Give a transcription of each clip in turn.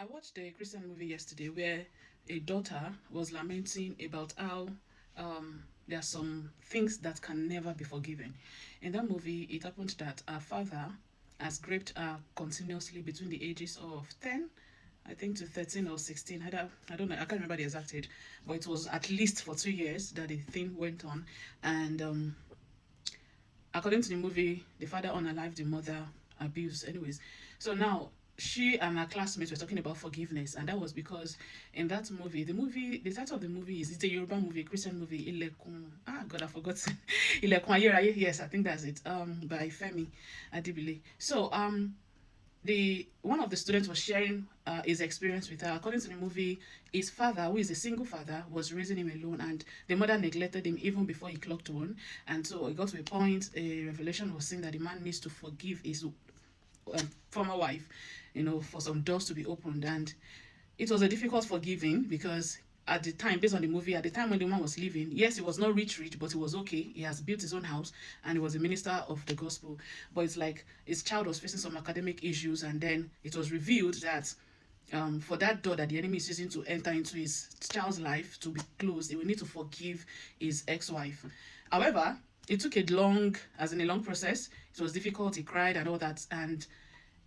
I watched a Christian movie yesterday where a daughter was lamenting about how there are some things that can never be forgiven. In that movie, it happened that her father has raped her continuously between the ages of 10, I think, to 13 or 16. I don't know, I can't remember the exact age, but it was at least for 2 years that the thing went on. And according to the movie, the father unalived the mother, abuse. Anyways, so now she and her classmates were talking about forgiveness, and that was because in that movie, the title of the movie is, it's a Yoruba movie, a Christian movie, Ilekun. Ah, God, I forgot. Ilekun Ayeraye. Yes, I think that's it. By Femi Adibile. So the one of the students was sharing his experience with her. According to the movie, his father, who is a single father, was raising him alone, and the mother neglected him even before he clocked one. And so it got to a point, a revelation was saying that the man needs to forgive his former wife, for some doors to be opened. And it was a difficult forgiving because at the time, based on the movie, at the time when the man was living, yes, he was not rich, but he was okay. He has built his own house and he was a minister of the gospel. But it's like his child was facing some academic issues, and then it was revealed that for that door that the enemy is using to enter into his child's life to be closed, he will need to forgive his ex-wife. However, it took a long process. It was difficult. He cried and all that, and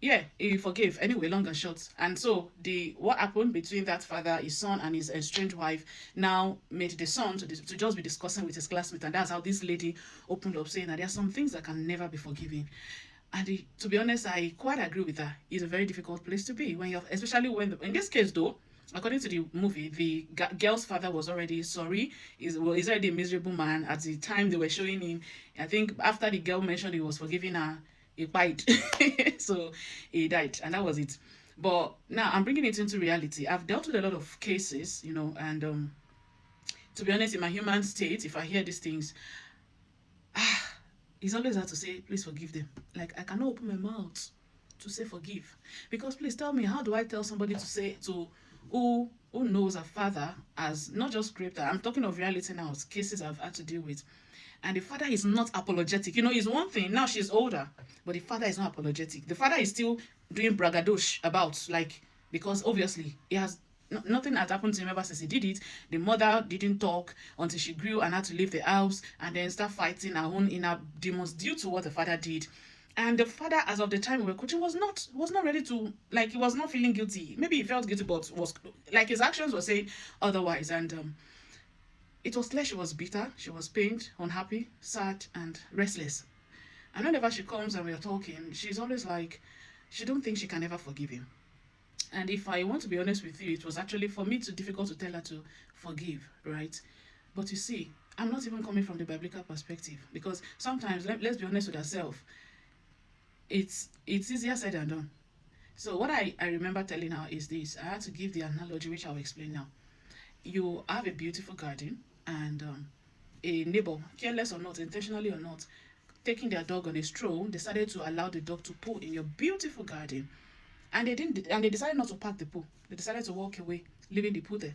yeah, he forgave anyway, long and short. And so the what happened between that father, his son, and his estranged wife now made the son to just be discussing with his classmate, and that's how this lady opened up, saying that there are some things that can never be forgiven. And to be honest, I quite agree with her. It's a very difficult place to be when you're, especially when in this case though. According to the movie, the girl's father was already sorry. He's already a miserable man at the time they were showing him. I think after the girl mentioned he was forgiving her, he died. So he died, and that was it. But now I'm bringing it into reality. I've dealt with a lot of cases, and to be honest, in my human state, if I hear these things, it's always hard to say, please forgive them. Like, I cannot open my mouth to say forgive. Because please tell me, how do I tell somebody to say to who knows a father as not just raped her? I'm talking of reality now, cases I've had to deal with. And the father is not apologetic. It's one thing, now she's older, but the father is not apologetic. The father is still doing braggadocio about, like, because obviously he has nothing had happened to him ever since he did it. The mother didn't talk until she grew and had to leave the house and then start fighting her own inner demons due to what the father did. And the father, as of the time we were coaching, was not ready to, like, he was not feeling guilty. Maybe he felt guilty, but was like his actions were saying otherwise. And it was clear she was bitter, she was pained, unhappy, sad, and restless. And whenever she comes and we are talking, she's always like, she don't think she can ever forgive him. And if I want to be honest with you, it was actually for me too difficult to tell her to forgive, right? But you see, I'm not even coming from the biblical perspective, because sometimes, let's be honest with ourselves, it's easier said than done. So what I remember telling her is this. I had to give the analogy, which I'll explain now. You have a beautiful garden, and a neighbor, careless or not, intentionally or not, taking their dog on a stroll, decided to allow the dog to poo in your beautiful garden. And they decided not to pack the poo. They decided to walk away, leaving the poo there.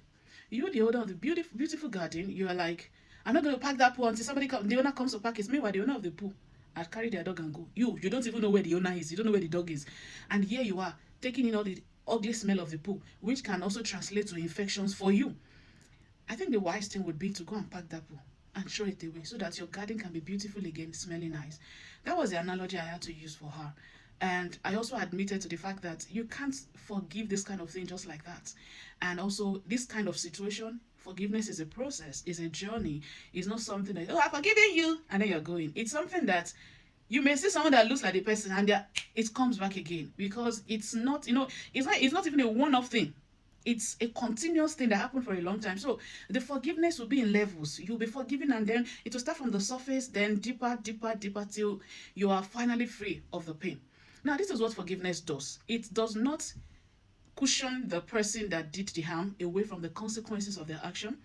You, the owner of the beautiful garden, you are like, I'm not going to pack that poo until the owner comes to pack it. Meanwhile, the owner of the poo had carried their dog and go. You don't even know where the owner is. You don't know where the dog is. And here you are, taking in all the ugly smell of the poo, which can also translate to infections for you. I think the wise thing would be to go and pack that poo and throw it away so that your garden can be beautiful again, smelling nice. That was the analogy I had to use for her. And I also admitted to the fact that you can't forgive this kind of thing just like that. And also, this kind of situation, forgiveness is a process, is a journey. It's not something that, I've forgiven you, and then you're going. It's something that you may see someone that looks like the person, and it comes back again, because it's not, it's not even a one-off thing. It's a continuous thing that happened for a long time. So the forgiveness will be in levels. You'll be forgiven, and then it will start from the surface, then deeper, till you are finally free of the pain. Now, this is what forgiveness does. It does not cushion the person that did the harm away from the consequences of their action.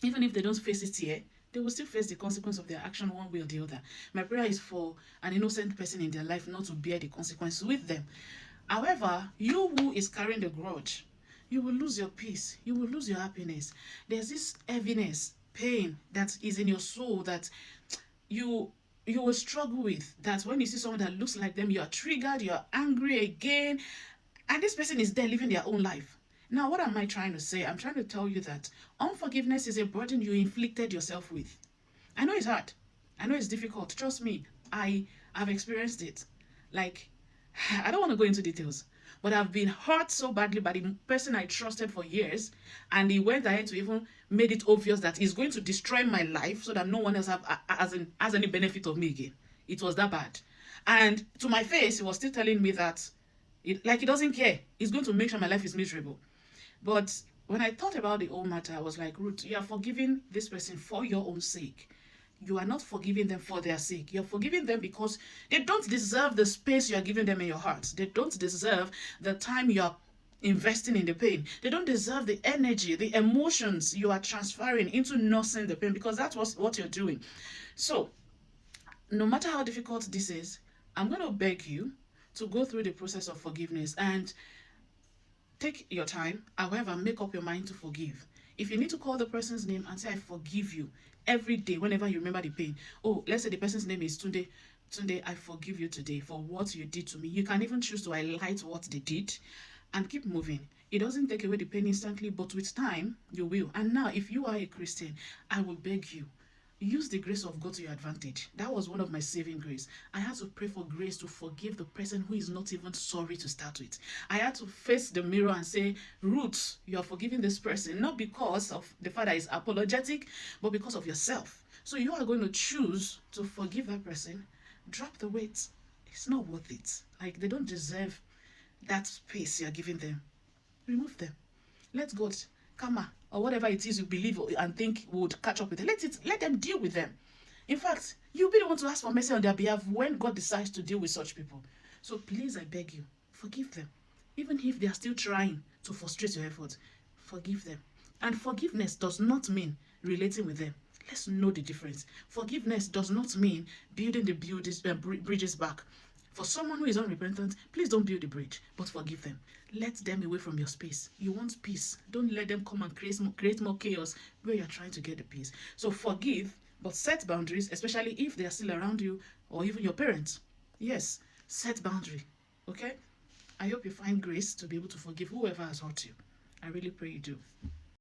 Even if they don't face it here, they will still face the consequence of their action one way or the other. My prayer is for an innocent person in their life not to bear the consequences with them. However, you who is carrying the grudge, you will lose your peace. You will lose your happiness. There's this heaviness, pain that is in your soul that you will struggle with. That when you see someone that looks like them, you are triggered, you are angry again. And this person is there living their own life. Now, what am I trying to say? I'm trying to tell you that unforgiveness is a burden you inflicted yourself with. I know it's hard. I know it's difficult. Trust me, I have experienced it. Like, I don't want to go into details, but I've been hurt so badly by the person I trusted for years, and he went ahead to even made it obvious that he's going to destroy my life so that no one else has any benefit of me again. It was that bad. And to my face, he was still telling me that like he doesn't care. He's going to make sure my life is miserable. But when I thought about the whole matter, I was like, Ruth, you are forgiving this person for your own sake. You are not forgiving them for their sake. You're forgiving them because they don't deserve the space you are giving them in your heart. They don't deserve the time you are investing in the pain. They don't deserve the energy, the emotions you are transferring into nursing the pain, because that's what you're doing. So, no matter how difficult this is, I'm going to beg you to go through the process of forgiveness and take your time. However, make up your mind to forgive. If you need to call the person's name and say, I forgive you every day whenever you remember the pain. Oh, let's say the person's name is Tunde. Tunde, I forgive you today for what you did to me. You can even choose to highlight what they did and keep moving. It doesn't take away the pain instantly, but with time, you will. And now, if you are a Christian, I will beg you, use the grace of God to your advantage. That was one of my saving grace. I had to pray for grace to forgive the person who is not even sorry to start with. I had to face the mirror and say, Ruth, you are forgiving this person, not because of the fact that is apologetic, but because of yourself. So you are going to choose to forgive that person. Drop the weight. It's not worth it. Like, they don't deserve that space you're giving them. Remove them. Let God, karma, or whatever it is you believe and think would catch up with them, let them deal with them. In fact, you'll be the one to ask for mercy on their behalf when God decides to deal with such people. So please, I beg you, forgive them. Even if they are still trying to frustrate your efforts, forgive them. And forgiveness does not mean relating with them. Let's know the difference. Forgiveness does not mean building the bridges back. For someone who is unrepentant, please don't build a bridge, but forgive them. Let them away from your space. You want peace. Don't let them come and create more chaos where you're trying to get the peace. So forgive, but set boundaries, especially if they are still around you or even your parents. Yes, set boundary. Okay? I hope you find grace to be able to forgive whoever has hurt you. I really pray you do.